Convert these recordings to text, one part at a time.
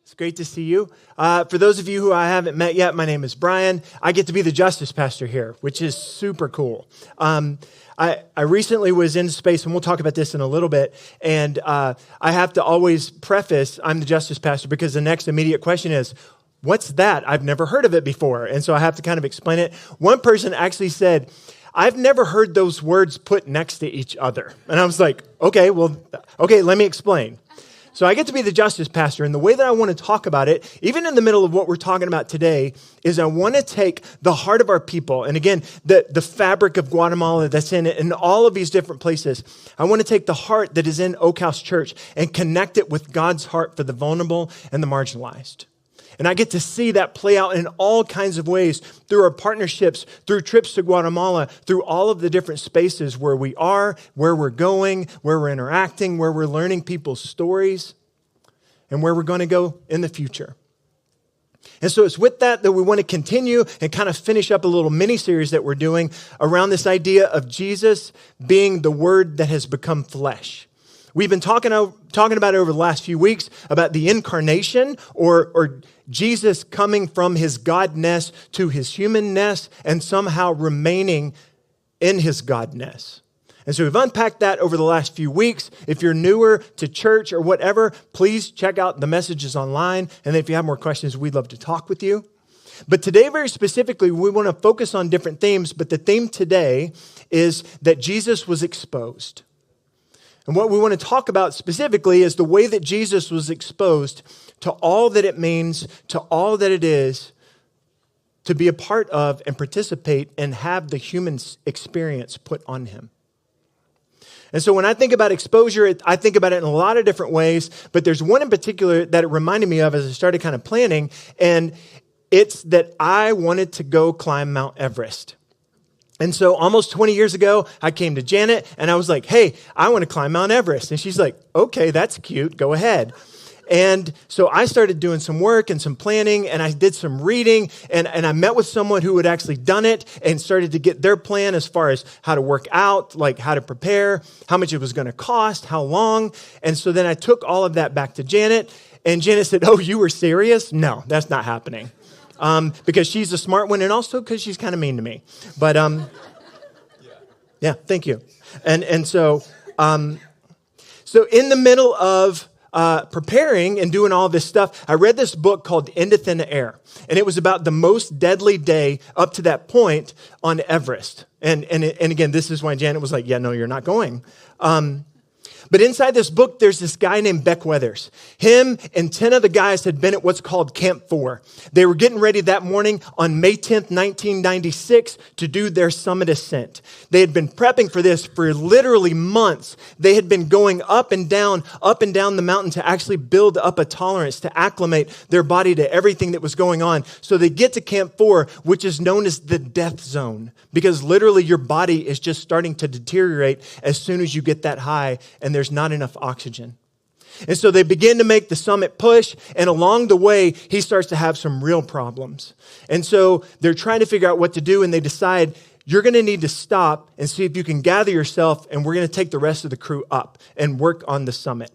It's great to see you. For those of you who I haven't met yet, my name is Brian. I get to be the Justice Pastor here, which is super cool. I recently was in space, and we'll talk about this in a little bit, and I have to always preface, I'm the Justice Pastor, because the next immediate question is, what's that? I've never heard of it before, and so I have to kind of explain it. One person actually said, I've never heard those words put next to each other. And I was like, okay, let me explain. So I get to be the Justice Pastor, and the way that I want to talk about it, even in the middle of what we're talking about today, is I want to take the heart of our people, and again, the fabric of Guatemala that's in it, and all of these different places. I want to take the heart that is in Oak House Church and connect it with God's heart for the vulnerable and the marginalized. And I get to see that play out in all kinds of ways through our partnerships, through trips to Guatemala, through all of the different spaces where we are, where we're going, where we're interacting, where we're learning people's stories, and where we're going to go in the future. And so it's with that we want to continue and kind of finish up a little mini-series that we're doing around this idea of Jesus being the Word that has become flesh. We've been talking about it over the last few weeks about the incarnation or Jesus coming from his godness to his humanness and somehow remaining in his godness. And so we've unpacked that over the last few weeks. If you're newer to church or whatever, please check out the messages online. And if you have more questions, we'd love to talk with you. But today, very specifically, we want to focus on different themes. But the theme today is that Jesus was exposed. And what we want to talk about specifically is the way that Jesus was exposed to all that it means, to all that it is to be a part of and participate and have the human experience put on him. And so when I think about exposure, I think about it in a lot of different ways, but there's one in particular that it reminded me of as I started kind of planning, and it's that I wanted to go climb Mount Everest. And so almost 20 years ago, I came to Janet and I was like, hey, I want to climb Mount Everest. And she's like, okay, that's cute. Go ahead. And so I started doing some work and some planning, and I did some reading, and I met with someone who had actually done it and started to get their plan as far as how to work out, like how to prepare, how much it was going to cost, how long. And so then I took all of that back to Janet, and Janet said, oh, you were serious? No, that's not happening. Because she's a smart one, and also because she's kind of mean to me. But yeah, thank you. And so in the middle of preparing and doing all this stuff, I read this book called In the Thin Air, and it was about the most deadly day up to that point on Everest. And again, this is why Janet was like, yeah, no, you're not going. But inside this book, there's this guy named Beck Weathers. Him and 10 of the guys had been at what's called Camp 4. They were getting ready that morning on May 10th, 1996 to do their summit ascent. They had been prepping for this for literally months. They had been going up and down the mountain to actually build up a tolerance, to acclimate their body to everything that was going on. So they get to Camp 4, which is known as the death zone, because literally your body is just starting to deteriorate as soon as you get that high, and there's not enough oxygen. And so they begin to make the summit push, and along the way, he starts to have some real problems. And so they're trying to figure out what to do, and they decide, you're going to need to stop and see if you can gather yourself, and we're going to take the rest of the crew up and work on the summit.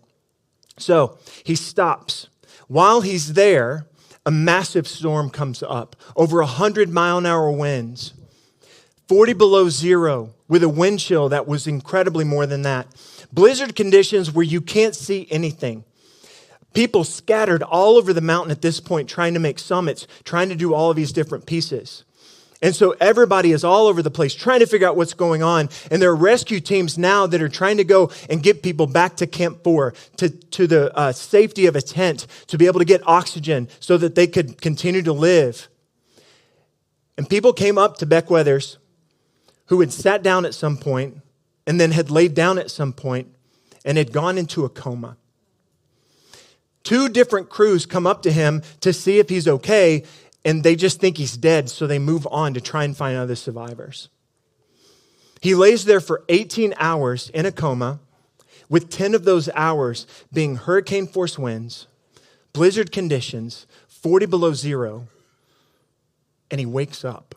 So he stops. While he's there, a massive storm comes up, over 100-mile-an-hour winds, 40 below zero, with a wind chill that was incredibly more than that. Blizzard conditions where you can't see anything. People scattered all over the mountain at this point trying to make summits, trying to do all of these different pieces. And so everybody is all over the place trying to figure out what's going on. And there are rescue teams now that are trying to go and get people back to Camp 4, to the safety of a tent, to be able to get oxygen so that they could continue to live. And people came up to Beck Weathers, who had sat down at some point and then had laid down at some point and had gone into a coma. 2 different crews come up to him to see if he's okay, and they just think he's dead, so they move on to try and find other survivors. He lays there for 18 hours in a coma, with 10 of those hours being hurricane-force winds, blizzard conditions, 40 below zero, and he wakes up.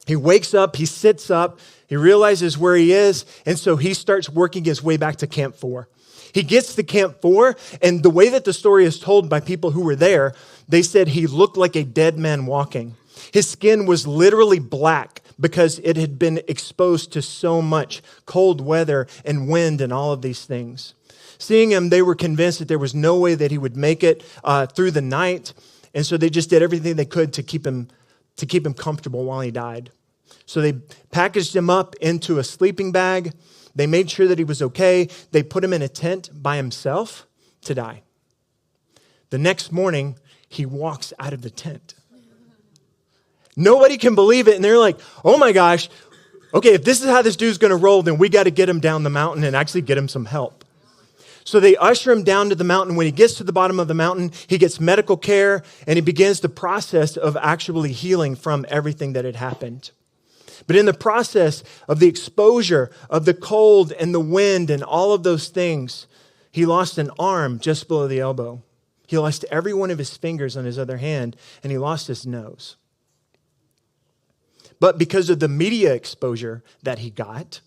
He wakes up, he sits up, he realizes where he is, and so he starts working his way back to Camp 4. He gets to Camp 4, and the way that the story is told by people who were there, they said he looked like a dead man walking. His skin was literally black because it had been exposed to so much cold weather and wind and all of these things. Seeing him, they were convinced that there was no way that he would make it through the night, and so they just did everything they could to keep him comfortable while he died. So they packaged him up into a sleeping bag. They made sure that he was okay. They put him in a tent by himself to die. The next morning, he walks out of the tent. Nobody can believe it, and they're like, oh my gosh, okay, if this is how this dude's going to roll, then we got to get him down the mountain and actually get him some help. So they usher him down to the mountain. When he gets to the bottom of the mountain, he gets medical care, and he begins the process of actually healing from everything that had happened. But in the process of the exposure of the cold and the wind and all of those things, he lost an arm just below the elbow. He lost every one of his fingers on his other hand, and he lost his nose. But because of the media exposure that he got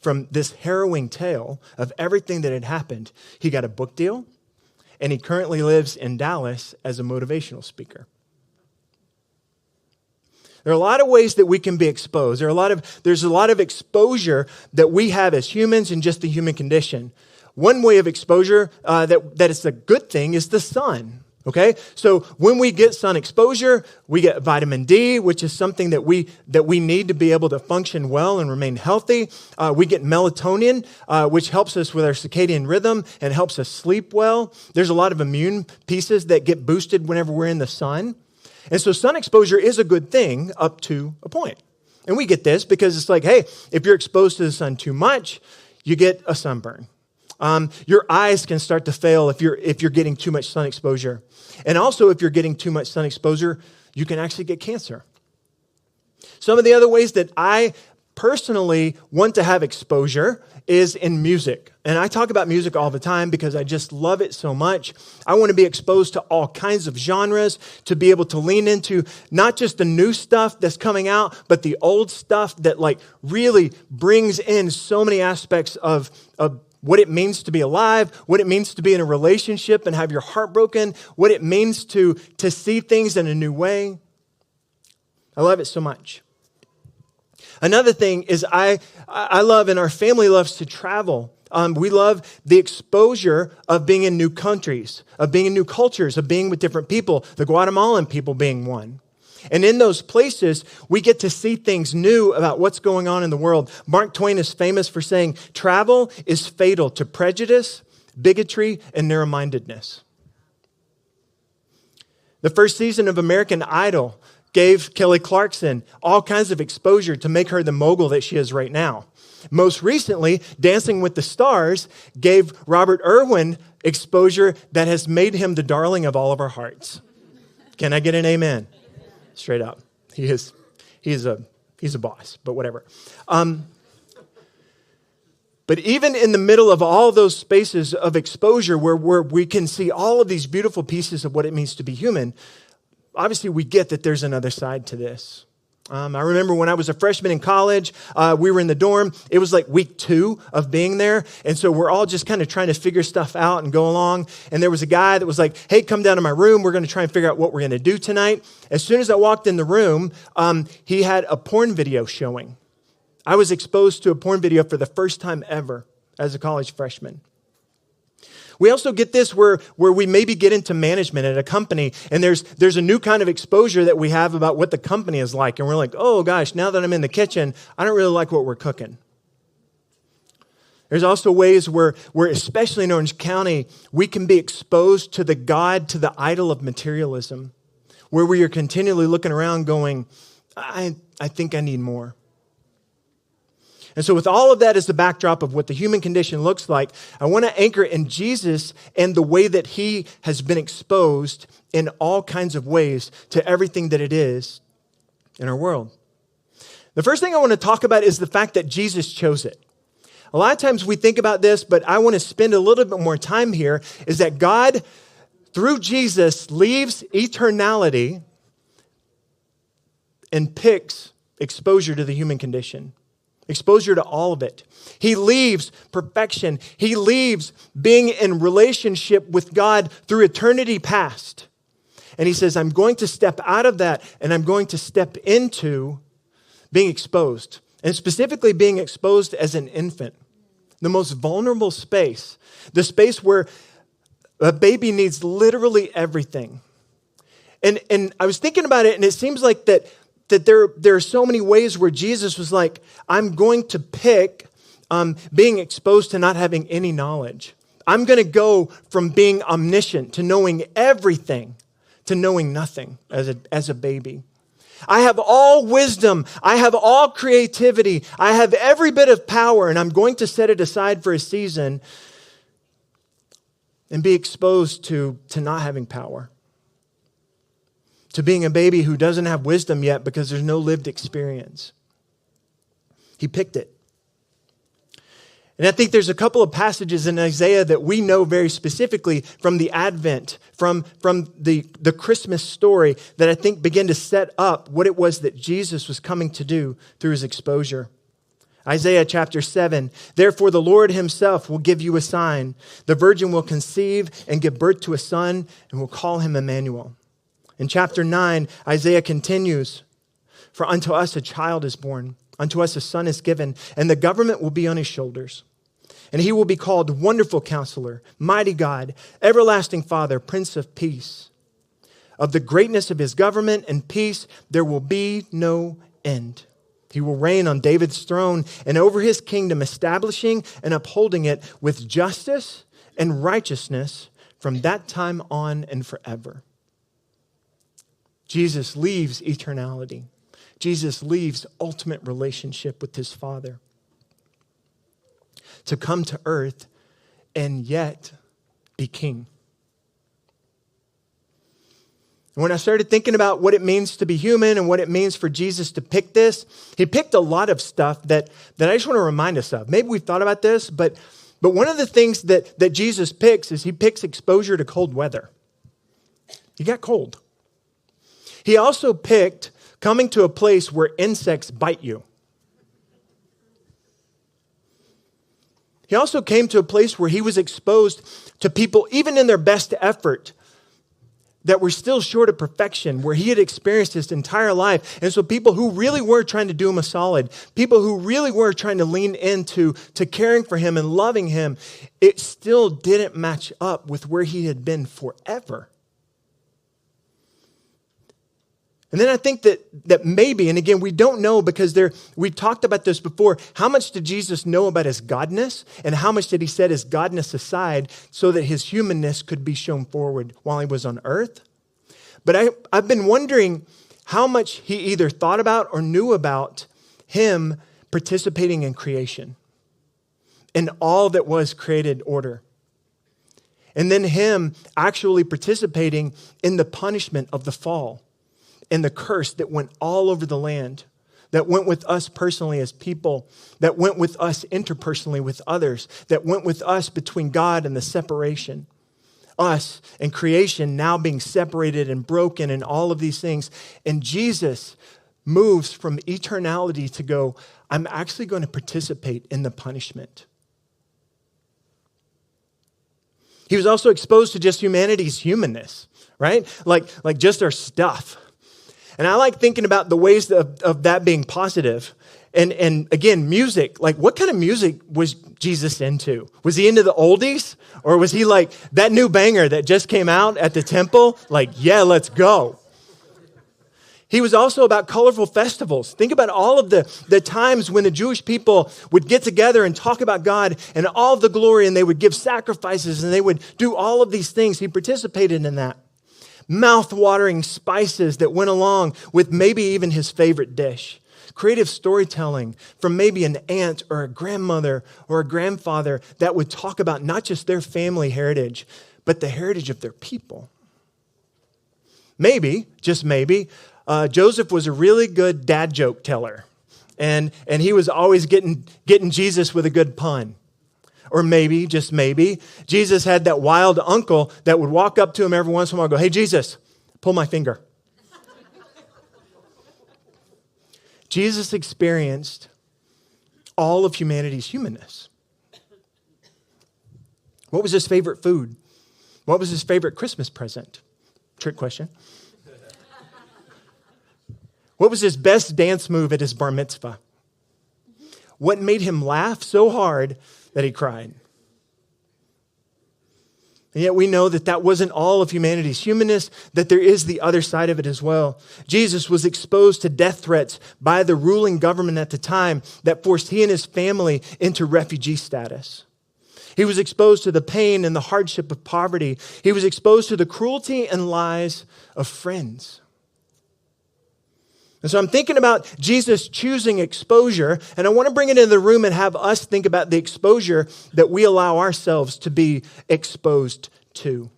from this harrowing tale of everything that had happened, he got a book deal, and he currently lives in Dallas as a motivational speaker. There are a lot of ways that we can be exposed. There's a lot of exposure that we have as humans in just the human condition. One way of exposure that is a good thing is the sun. Okay, so when we get sun exposure, we get vitamin D, which is something that we need to be able to function well and remain healthy. We get melatonin, which helps us with our circadian rhythm and helps us sleep well. There's a lot of immune pieces that get boosted whenever we're in the sun. And so sun exposure is a good thing up to a point. And we get this because it's like, hey, if you're exposed to the sun too much, you get a sunburn. Your eyes can start to fail if you're getting too much sun exposure. And also, if you're getting too much sun exposure, you can actually get cancer. Some of the other ways that I personally want to have exposure is in music. And I talk about music all the time because I just love it so much. I want to be exposed to all kinds of genres, to be able to lean into not just the new stuff that's coming out, but the old stuff that like really brings in so many aspects of what it means to be alive, what it means to be in a relationship and have your heart broken, what it means to see things in a new way. I love it so much. Another thing is I love, and our family loves to travel. We love the exposure of being in new countries, of being in new cultures, of being with different people, the Guatemalan people being one. And in those places, we get to see things new about what's going on in the world. Mark Twain is famous for saying, travel is fatal to prejudice, bigotry, and narrow-mindedness. The first season of American Idol gave Kelly Clarkson all kinds of exposure to make her the mogul that she is right now. Most recently, Dancing with the Stars gave Robert Irwin exposure that has made him the darling of all of our hearts. Can I get an amen? Straight up. He's a boss, but whatever. But even in the middle of all those spaces of exposure where we can see all of these beautiful pieces of what it means to be human, obviously we get that there's another side to this. I remember when I was a freshman in college, we were in the dorm. It was like week 2 of being there. And so we're all just kind of trying to figure stuff out and go along. And there was a guy that was like, hey, come down to my room. We're going to try and figure out what we're going to do tonight. As soon as I walked in the room, he had a porn video showing. I was exposed to a porn video for the first time ever as a college freshman. We also get this where we maybe get into management at a company, and there's a new kind of exposure that we have about what the company is like. And we're like, oh gosh, now that I'm in the kitchen, I don't really like what we're cooking. There's also ways where especially in Orange County, we can be exposed to the idol of materialism, where we are continually looking around going, I think I need more. And so with all of that as the backdrop of what the human condition looks like, I want to anchor in Jesus and the way that he has been exposed in all kinds of ways to everything that it is in our world. The first thing I want to talk about is the fact that Jesus chose it. A lot of times we think about this, but I want to spend a little bit more time here, is that God, through Jesus, leaves eternality and picks exposure to the human condition. Exposure to all of it. He leaves perfection. He leaves being in relationship with God through eternity past. And he says, I'm going to step out of that and I'm going to step into being exposed. And specifically being exposed as an infant. The most vulnerable space. The space where a baby needs literally everything. And I was thinking about it, and it seems like that there are so many ways where Jesus was like, I'm going to pick being exposed to not having any knowledge. I'm going to go from being omniscient to knowing everything to knowing nothing as a baby. I have all wisdom. I have all creativity. I have every bit of power, and I'm going to set it aside for a season and be exposed to not having power. To being a baby who doesn't have wisdom yet because there's no lived experience. He picked it. And I think there's a couple of passages in Isaiah that we know very specifically from the Advent, from the Christmas story, that I think begin to set up what it was that Jesus was coming to do through his exposure. Isaiah chapter 7, therefore the Lord himself will give you a sign. The virgin will conceive and give birth to a son and will call him Emmanuel. In chapter 9, Isaiah continues, for unto us a child is born, unto us a son is given, and the government will be on his shoulders. And he will be called Wonderful Counselor, Mighty God, Everlasting Father, Prince of Peace. Of the greatness of his government and peace, there will be no end. He will reign on David's throne and over his kingdom, establishing and upholding it with justice and righteousness from that time on and forever. Jesus leaves eternality. Jesus leaves ultimate relationship with his Father to come to earth and yet be king. And when I started thinking about what it means to be human and what it means for Jesus to pick this, he picked a lot of stuff that I just want to remind us of. Maybe we've thought about this, but one of the things that Jesus picks is he picks exposure to cold weather. He got cold. He also picked coming to a place where insects bite you. He also came to a place where he was exposed to people, even in their best effort, that were still short of perfection, where he had experienced his entire life. And so people who really were trying to do him a solid, people who really were trying to lean into caring for him and loving him, it still didn't match up with where he had been forever. And then I think that maybe, and again, we don't know because we talked about this before, how much did Jesus know about his godness and how much did he set his godness aside so that his humanness could be shown forward while he was on earth? But I've been wondering how much he either thought about or knew about him participating in creation and all that was created order. And then him actually participating in the punishment of the fall. And the curse that went all over the land, that went with us personally as people, that went with us interpersonally with others, that went with us between God and the separation. Us and creation now being separated and broken and all of these things. And Jesus moves from eternality to go, I'm actually going to participate in the punishment. He was also exposed to just humanity's humanness, right? Like just our stuff. And I like thinking about the ways of that being positive. And again, music. Like, what kind of music was Jesus into? Was he into the oldies? Or was he like that new banger that just came out at the temple? Like, yeah, let's go. He was also about colorful festivals. Think about all of the times when the Jewish people would get together and talk about God and all of the glory, and they would give sacrifices, and they would do all of these things. He participated in that. Mouth-watering spices that went along with maybe even his favorite dish. Creative storytelling from maybe an aunt or a grandmother or a grandfather that would talk about not just their family heritage, but the heritage of their people. Maybe, just maybe, Joseph was a really good dad joke teller. And he was always getting Jesus with a good pun. Or maybe, just maybe, Jesus had that wild uncle that would walk up to him every once in a while and go, hey, Jesus, pull my finger. Jesus experienced all of humanity's humanness. What was his favorite food? What was his favorite Christmas present? Trick question. What was his best dance move at his bar mitzvah? What made him laugh so hard that he cried? And yet we know that that wasn't all of humanity's humanness, that there is the other side of it as well. Jesus was exposed to death threats by the ruling government at the time that forced he and his family into refugee status. He was exposed to the pain and the hardship of poverty. He was exposed to the cruelty and lies of friends. And so I'm thinking about Jesus choosing exposure, and I want to bring it into the room and have us think about the exposure that we allow ourselves to be exposed to.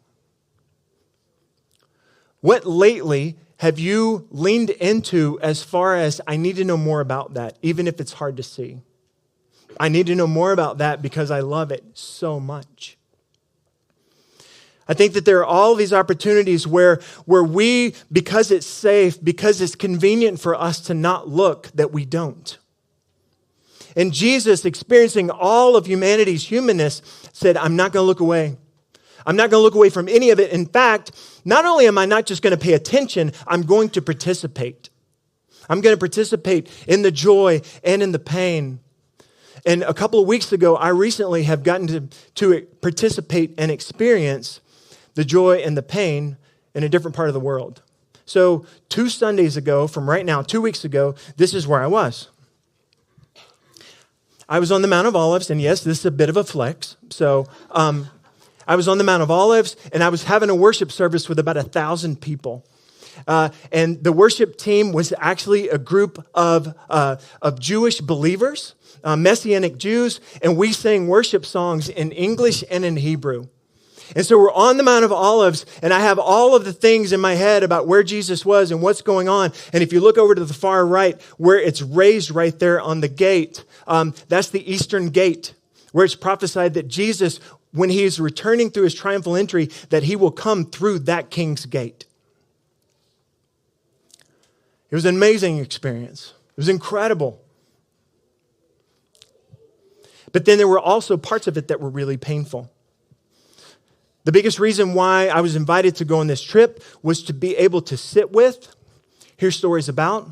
What lately have you leaned into as far as, I need to know more about that, even if it's hard to see? I need to know more about that because I love it so much. I think that there are all these opportunities where we, because it's safe, because it's convenient for us to not look, that we don't. And Jesus, experiencing all of humanity's humanness, said, I'm not going to look away. I'm not going to look away from any of it. In fact, not only am I not just going to pay attention, I'm going to participate. I'm going to participate in the joy and in the pain. And a couple of weeks ago, I recently have gotten to participate and experience the joy and the pain in a different part of the world. So 2 Sundays ago, from right now, 2 weeks ago, this is where I was. I was on the Mount of Olives, and yes, this is a bit of a flex. So I was on the Mount of Olives, and I was having a worship service with about 1,000 people. And the worship team was actually a group of Jewish believers, Messianic Jews, and we sang worship songs in English and in Hebrew. And so we're on the Mount of Olives, and I have all of the things in my head about where Jesus was and what's going on. And if you look over to the far right, where it's raised right there on the gate, that's the Eastern Gate, where it's prophesied that Jesus, when he is returning through his triumphal entry, that he will come through that King's Gate. It was an amazing experience. It was incredible. But then there were also parts of it that were really painful. The biggest reason why I was invited to go on this trip was to be able to sit with, hear stories about,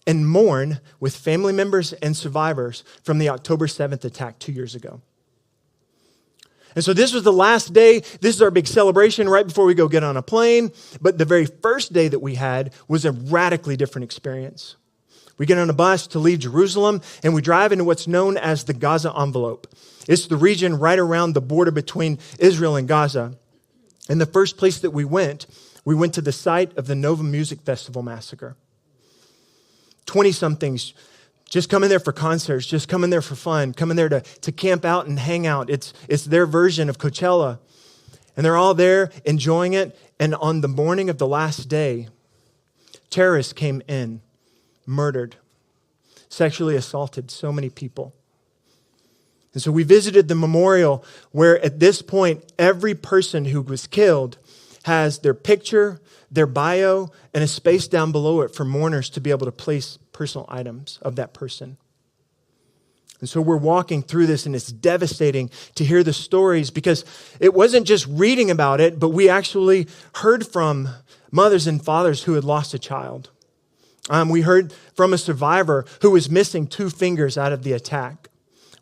and mourn with family members and survivors from the October 7th attack 2 years ago. And so this was the last day. This is our big celebration right before we go get on a plane. But the very first day that we had was a radically different experience. We get on a bus to leave Jerusalem, and we drive into what's known as the Gaza envelope. It's the region right around the border between Israel and Gaza. And the first place that we went to the site of the Nova Music Festival massacre. 20-somethings just coming there for concerts, just coming there for fun, coming there to camp out and hang out. It's their version of Coachella. And they're all there enjoying it. And on the morning of the last day, terrorists came in, murdered, sexually assaulted so many people. And so we visited the memorial where at this point, every person who was killed has their picture, their bio, and a space down below it for mourners to be able to place personal items of that person. And so we're walking through this, and it's devastating to hear the stories because it wasn't just reading about it, but we actually heard from mothers and fathers who had lost a child. We heard from a survivor who was missing 2 fingers out of the attack.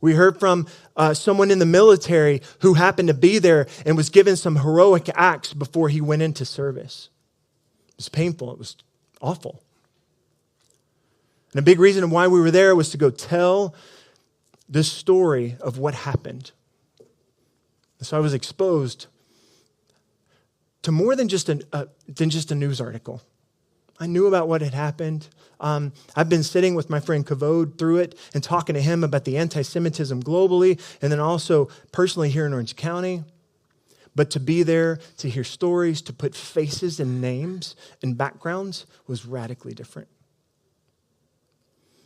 We heard from someone in the military who happened to be there and was given some heroic acts before he went into service. It was painful. It was awful. And a big reason why we were there was to go tell the story of what happened. So I was exposed to more than just a news article. I knew about what had happened. I've been sitting with my friend Kavod through it and talking to him about the anti-Semitism globally and then also personally here in Orange County. But to be there, to hear stories, to put faces and names and backgrounds was radically different.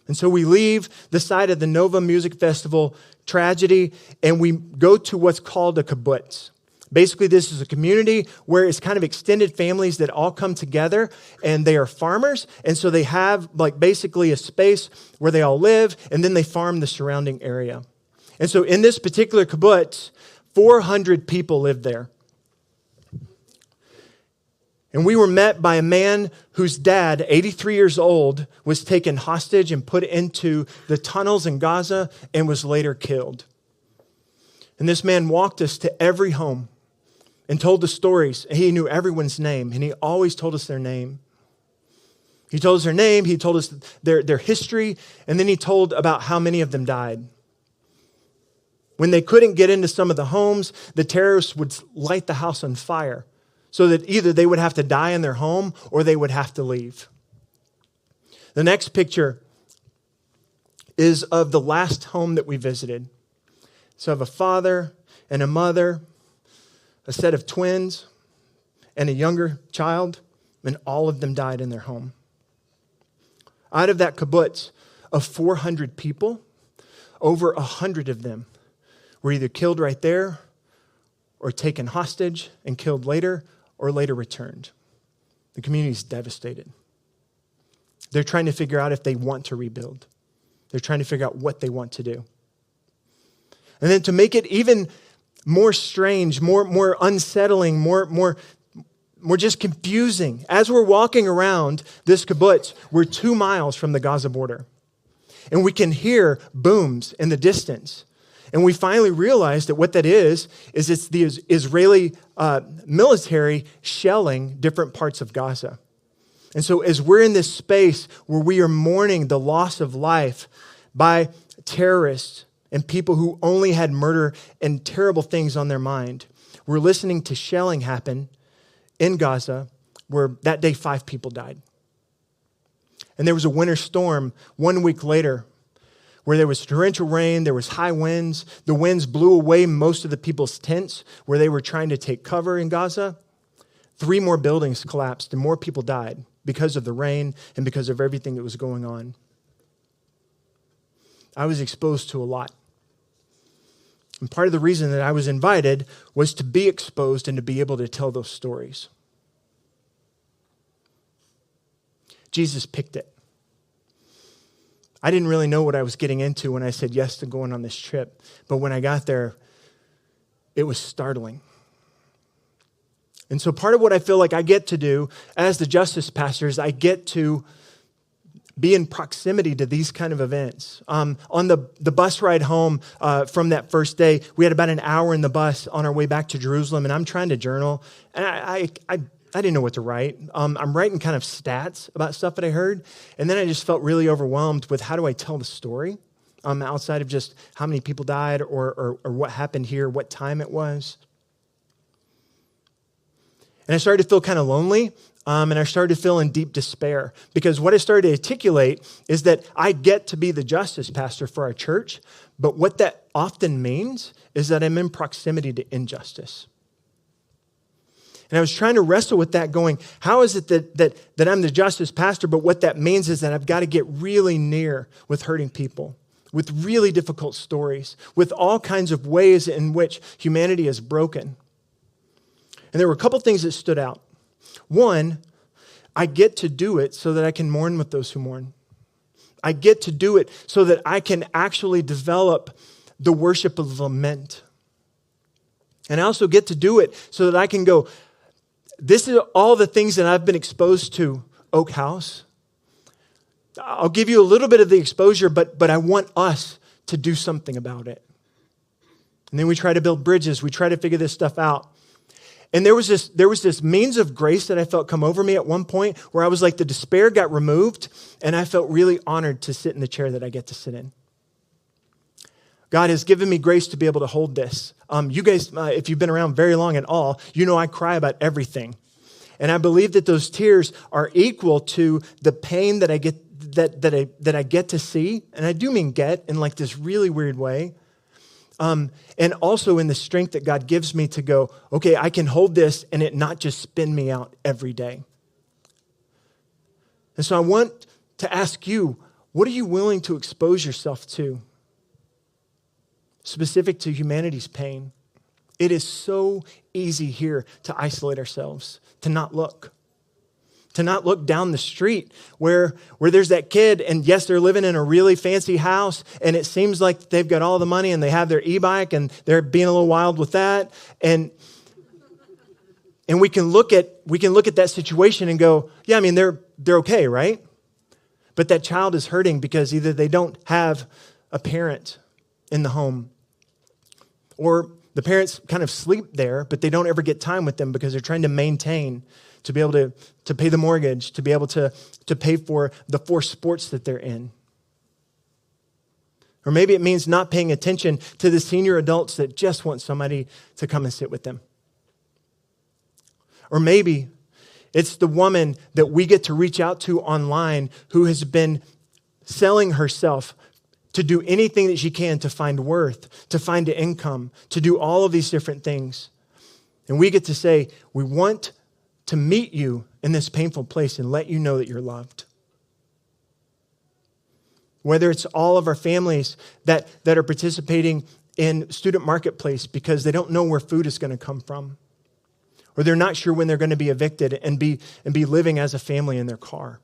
And so we leave the site of the Nova Music Festival tragedy and we go to what's called a kibbutz. Basically, this is a community where it's kind of extended families that all come together, and they are farmers. And so they have like basically a space where they all live, and then they farm the surrounding area. And so in this particular kibbutz, 400 people lived there. And we were met by a man whose dad, 83 years old, was taken hostage and put into the tunnels in Gaza and was later killed. And this man walked us to every home and told the stories. He knew everyone's name, and he always told us their name. He told us their name, he told us their history, and then he told about how many of them died. When they couldn't get into some of the homes, the terrorists would light the house on fire so that either they would have to die in their home or they would have to leave. The next picture is of the last home that we visited. So of a father and a mother, a set of twins, and a younger child, and all of them died in their home. Out of that kibbutz of 400 people, over 100 of them were either killed right there or taken hostage and killed later or later returned. The community is devastated. They're trying to figure out if they want to rebuild. They're trying to figure out what they want to do. And then to make it even more strange, more unsettling, more just confusing, as we're walking around this kibbutz, we're 2 miles from the Gaza border. And we can hear booms in the distance. And we finally realized that what that is it's the Israeli military shelling different parts of Gaza. And so as we're in this space where we are mourning the loss of life by terrorists and people who only had murder and terrible things on their mind, we're listening to shelling happen in Gaza where that day 5 people died. And there was a winter storm 1 week later where there was torrential rain, there was high winds. The winds blew away most of the people's tents where they were trying to take cover in Gaza. 3 more buildings collapsed and more people died because of the rain and because of everything that was going on. I was exposed to a lot. And part of the reason that I was invited was to be exposed and to be able to tell those stories. Jesus picked it. I didn't really know what I was getting into when I said yes to going on this trip. But when I got there, it was startling. And so part of what I feel like I get to do as the Justice Pastor is I get to be in proximity to these kind of events. On the bus ride home from that first day, we had about an hour in the bus on our way back to Jerusalem, and I'm trying to journal. And I didn't know what to write. I'm writing kind of stats about stuff that I heard, and then I just felt really overwhelmed with how do I tell the story outside of just how many people died or what happened here, what time it was. And I started to feel kind of lonely, and I started to feel in deep despair because what I started to articulate is that I get to be the Justice Pastor for our church, but what that often means is that I'm in proximity to injustice. And I was trying to wrestle with that going, how is it that I'm the Justice Pastor, but what that means is that I've got to get really near with hurting people, with really difficult stories, with all kinds of ways in which humanity is broken. And there were a couple things that stood out. One, I get to do it so that I can mourn with those who mourn. I get to do it so that I can actually develop the worship of lament. And I also get to do it so that I can go, this is all the things that I've been exposed to, Oak House. I'll give you a little bit of the exposure, but I want us to do something about it. And then we try to build bridges. We try to figure this stuff out. And there was this means of grace that I felt come over me at one point where I was like, the despair got removed, and I felt really honored to sit in the chair that I get to sit in. God has given me grace to be able to hold this. You guys, if you've been around very long at all, you know I cry about everything. And I believe that those tears are equal to the pain that I get that I get to see. And I do mean get in like this really weird way. And also in the strength that God gives me to go, okay, I can hold this and it not just spin me out every day. And so I want to ask you, what are you willing to expose yourself to? Specific to humanity's pain It is so easy here to isolate ourselves, to not look down the street where there's that kid, and yes, they're living in a really fancy house, and it seems like they've got all the money, and they have their e-bike, and they're being a little wild with that, and we can look at that situation and go, yeah, I mean, they're okay, right? But that child is hurting because either they don't have a parent in the home, or the parents kind of sleep there, but they don't ever get time with them because they're trying to maintain, to be able to pay the mortgage, to be able to pay for the 4 sports that they're in. Or maybe it means not paying attention to the senior adults that just want somebody to come and sit with them. Or maybe it's the woman that we get to reach out to online who has been selling herself to do anything that she can to find worth, to find an income, to do all of these different things. And we get to say, we want to meet you in this painful place and let you know that you're loved. Whether it's all of our families that are participating in Student Marketplace because they don't know where food is going to come from, or they're not sure when they're going to be evicted and be living as a family in their car.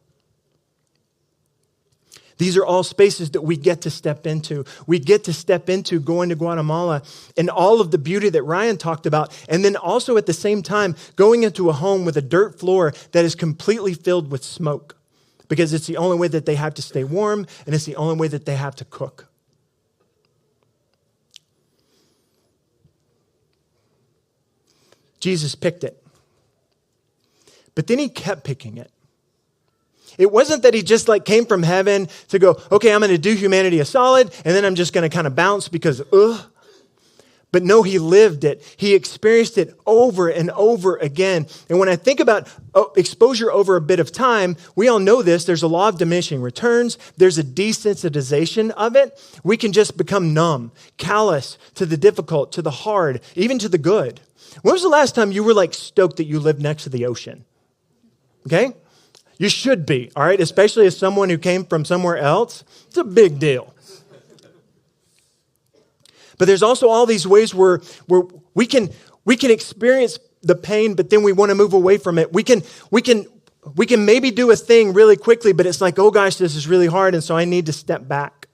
These are all spaces that we get to step into. We get to step into going to Guatemala and all of the beauty that Ryan talked about. And then also at the same time, going into a home with a dirt floor that is completely filled with smoke because it's the only way that they have to stay warm and it's the only way that they have to cook. Jesus picked it. But then he kept picking it. It wasn't that he just came from heaven to go, okay, I'm going to do humanity a solid, and then I'm just going to kind of bounce because, But no, he lived it. He experienced it over and over again. And when I think about exposure over a bit of time, we all know this. There's a law of diminishing returns. There's a desensitization of it. We can just become numb, callous to the difficult, to the hard, even to the good. When was the last time you were stoked that you lived next to the ocean? Okay? You should be, all right? Especially as someone who came from somewhere else. It's a big deal. But there's also all these ways where we can experience the pain, but then we want to move away from it. We can maybe do a thing really quickly, but it's like, oh gosh, this is really hard, and so I need to step back.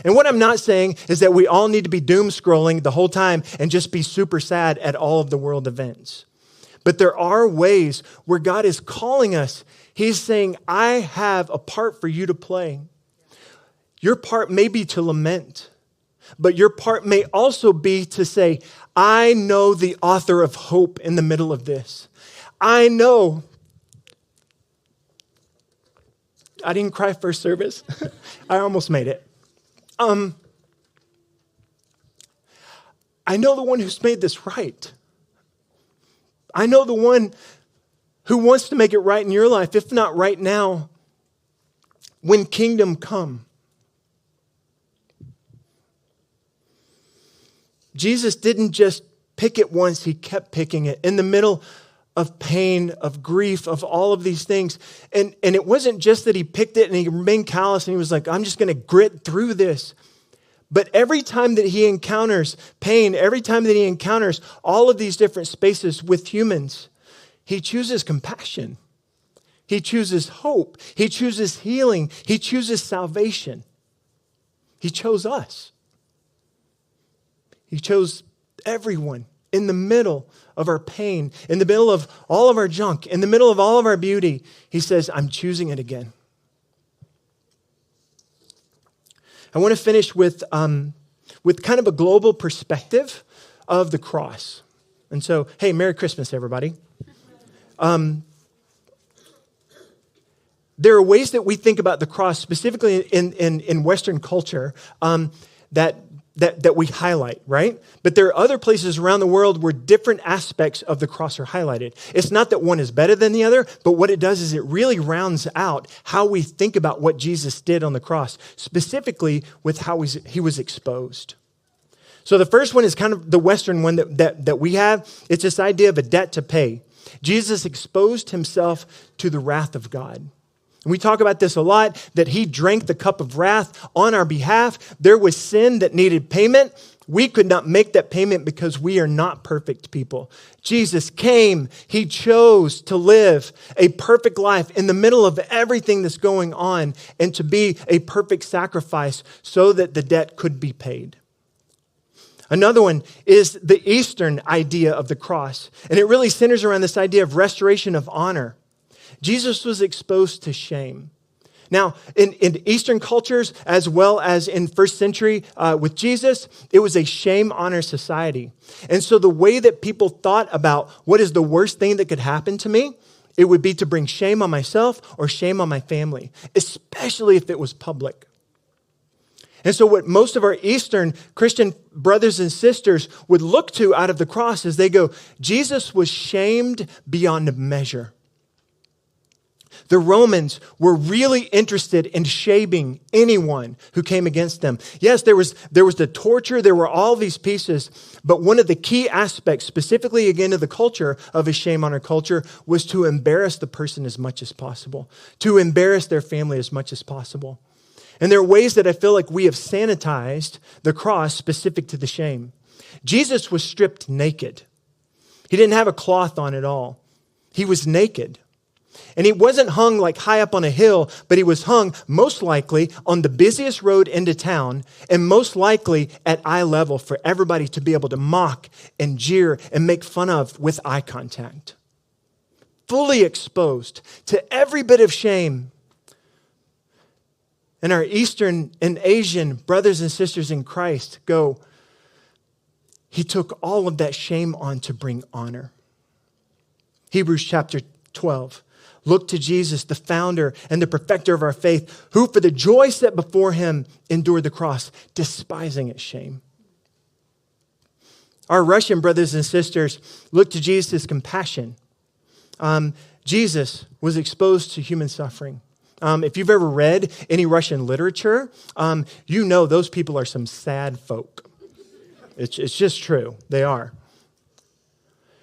And what I'm not saying is that we all need to be doom scrolling the whole time and just be super sad at all of the world events. But there are ways where God is calling us. He's saying, I have a part for you to play. Your part may be to lament, but your part may also be to say, I know the author of hope in the middle of this. I know. I didn't cry first service. I almost made it. I know the one who's made this right. I know the one who wants to make it right in your life, if not right now, when kingdom come. Jesus didn't just pick it once, he kept picking it in the middle of pain, of grief, of all of these things. And it wasn't just that he picked it and he remained callous and he was like, I'm just going to grit through this. But every time that he encounters pain, every time that he encounters all of these different spaces with humans, he chooses compassion. He chooses hope. He chooses healing. He chooses salvation. He chose us. He chose everyone in the middle of our pain, in the middle of all of our junk, in the middle of all of our beauty. He says, I'm choosing it again. I want to finish with kind of a global perspective of the cross. And so, hey, Merry Christmas, everybody. There are ways that we think about the cross, specifically in Western culture, that we highlight, right? But there are other places around the world where different aspects of the cross are highlighted. It's not that one is better than the other, but what it does is it really rounds out how we think about what Jesus did on the cross, specifically with how he was exposed. So the first one is kind of the Western one that we have. It's this idea of a debt to pay. Jesus exposed himself to the wrath of God. And we talk about this a lot, that he drank the cup of wrath on our behalf. There was sin that needed payment. We could not make that payment because we are not perfect people. Jesus came. He chose to live a perfect life in the middle of everything that's going on and to be a perfect sacrifice so that the debt could be paid. Another one is the Eastern idea of the cross. And it really centers around this idea of restoration of honor. Jesus was exposed to shame. Now, in Eastern cultures, as well as in first century with Jesus, it was a shame-honor society. And so the way that people thought about what is the worst thing that could happen to me, it would be to bring shame on myself or shame on my family, especially if it was public. And so what most of our Eastern Christian brothers and sisters would look to out of the cross is they go, Jesus was shamed beyond measure. The Romans were really interested in shaming anyone who came against them. Yes, there was the torture, there were all these pieces, but one of the key aspects, specifically again of the culture of a shame-honor culture, was to embarrass the person as much as possible, to embarrass their family as much as possible. And there are ways that I feel like we have sanitized the cross specific to the shame. Jesus was stripped naked. He didn't have a cloth on at all. He was naked. And he wasn't hung like high up on a hill, but he was hung most likely on the busiest road into town and most likely at eye level for everybody to be able to mock and jeer and make fun of with eye contact. Fully exposed to every bit of shame. And our Eastern and Asian brothers and sisters in Christ go, he took all of that shame on to bring honor. Hebrews chapter 12. Look to Jesus, the founder and the perfecter of our faith, who for the joy set before him endured the cross, despising its shame. Our Russian brothers and sisters look to Jesus' compassion. Jesus was exposed to human suffering. If you've ever read any Russian literature, you know those people are some sad folk. It's just true. They are.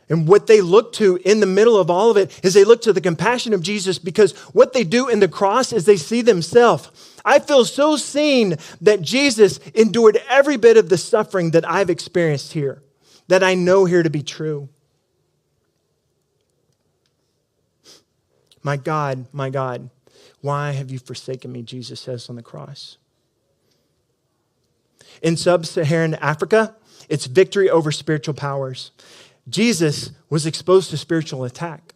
And what they look to in the middle of all of it is they look to the compassion of Jesus, because what they do in the cross is they see themselves. I feel so seen that Jesus endured every bit of the suffering that I've experienced here, that I know here to be true. My God, why have you forsaken me, Jesus says on the cross. In sub-Saharan Africa, it's victory over spiritual powers. Jesus was exposed to spiritual attack.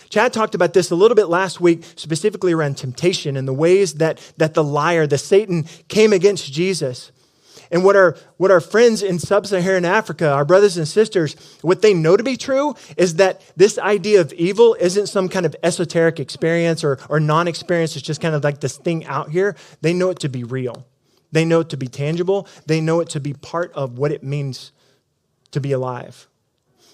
Chad talked about this a little bit last week, specifically around temptation and the ways that the liar, the Satan, came against Jesus. And what our friends in sub-Saharan Africa, our brothers and sisters, what they know to be true is that this idea of evil isn't some kind of esoteric experience or non-experience. It's just kind of like this thing out here. They know it to be real. They know it to be tangible. They know it to be part of what it means to be alive.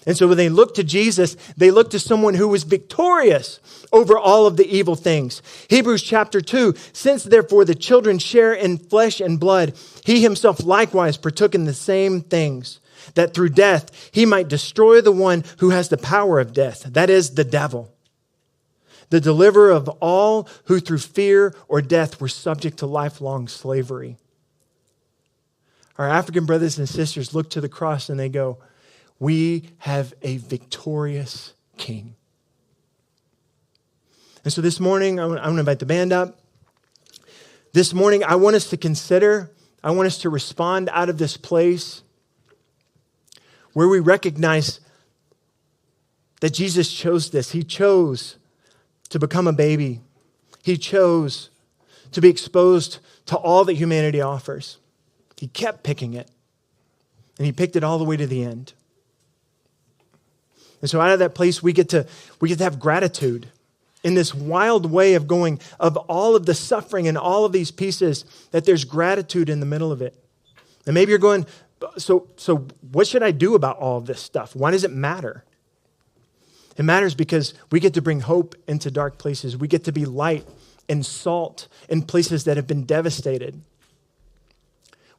And so when they look to Jesus, they look to someone who was victorious over all of the evil things. Hebrews chapter 2, since therefore the children share in flesh and blood, he himself likewise partook in the same things, that through death he might destroy the one who has the power of death, that is the devil, the deliverer of all who through fear or death were subject to lifelong slavery. Our African brothers and sisters look to the cross and they go, we have a victorious King. And so this morning, I'm going to invite the band up. This morning, I want us to consider, I want us to respond out of this place where we recognize that Jesus chose this. He chose to become a baby. He chose to be exposed to all that humanity offers. He kept picking it, and he picked it all the way to the end. And so out of that place, we get to have gratitude in this wild way of going, of all of the suffering and all of these pieces, that there's gratitude in the middle of it. And maybe you're going, so what should I do about all of this stuff? Why does it matter? It matters because we get to bring hope into dark places. We get to be light and salt in places that have been devastated.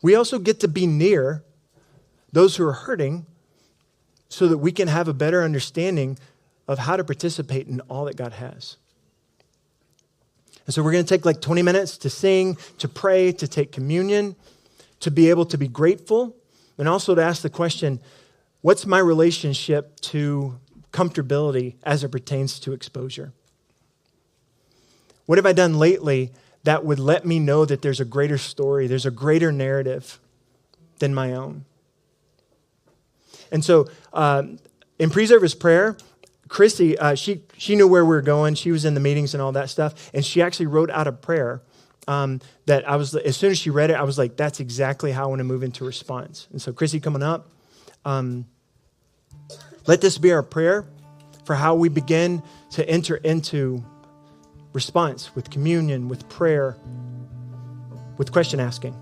We also get to be near those who are hurting, so that we can have a better understanding of how to participate in all that God has. And so we're going to take like 20 minutes to sing, to pray, to take communion, to be able to be grateful, and also to ask the question, what's my relationship to comfortability as it pertains to exposure? What have I done lately that would let me know that there's a greater story, there's a greater narrative than my own? And so in pre-service prayer, Chrissy, she knew where we were going. She was in the meetings and all that stuff. And she actually wrote out a prayer that I was, as soon as she read it, I was like, that's exactly how I want to move into response. And so Chrissy, coming up, let this be our prayer for how we begin to enter into response with communion, with prayer, with question asking.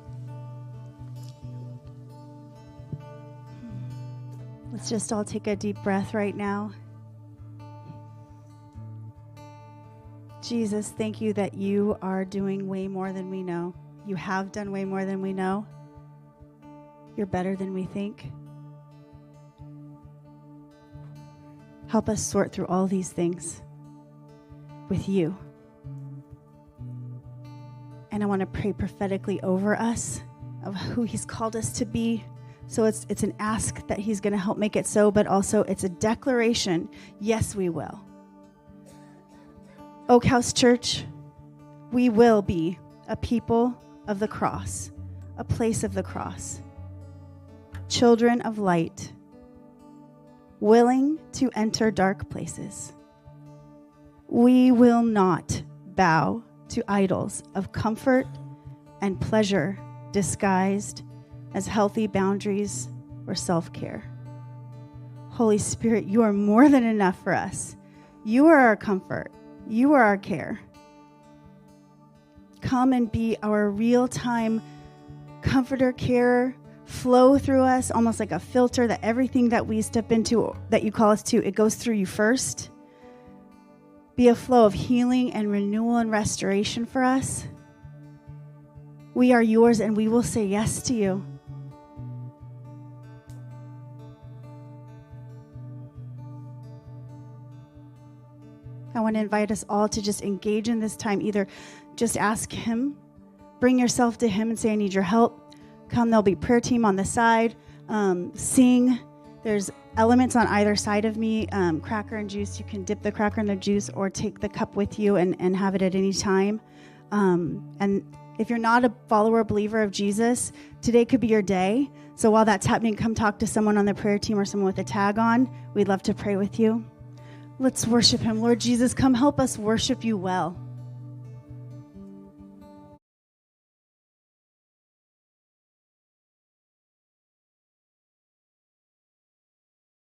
Let's just all take a deep breath right now. Jesus, thank you that you are doing way more than we know. You have done way more than we know. You're better than we think. Help us sort through all these things with you. And I want to pray prophetically over us of who he's called us to be. So it's an ask that he's going to help make it so, but also it's a declaration, yes, we will. Oak House Church, we will be a people of the cross, a place of the cross, children of light, willing to enter dark places. We will not bow to idols of comfort and pleasure disguised as healthy boundaries or self-care. Holy Spirit, you are more than enough for us. You are our comfort. You are our care. Come and be our real-time comforter, carer, flow through us almost like a filter, that everything that we step into, that you call us to, it goes through you first. Be a flow of healing and renewal and restoration for us. We are yours and we will say yes to you. I want to invite us all to just engage in this time. Either just ask him, bring yourself to him and say, I need your help. Come, there'll be prayer team on the side. Sing. There's elements on either side of me. Cracker and juice. You can dip the cracker in the juice or take the cup with you and have it at any time. And if you're not a follower or believer of Jesus, today could be your day. So while that's happening, come talk to someone on the prayer team or someone with a tag on. We'd love to pray with you. Let's worship him. Lord Jesus, come help us worship you well.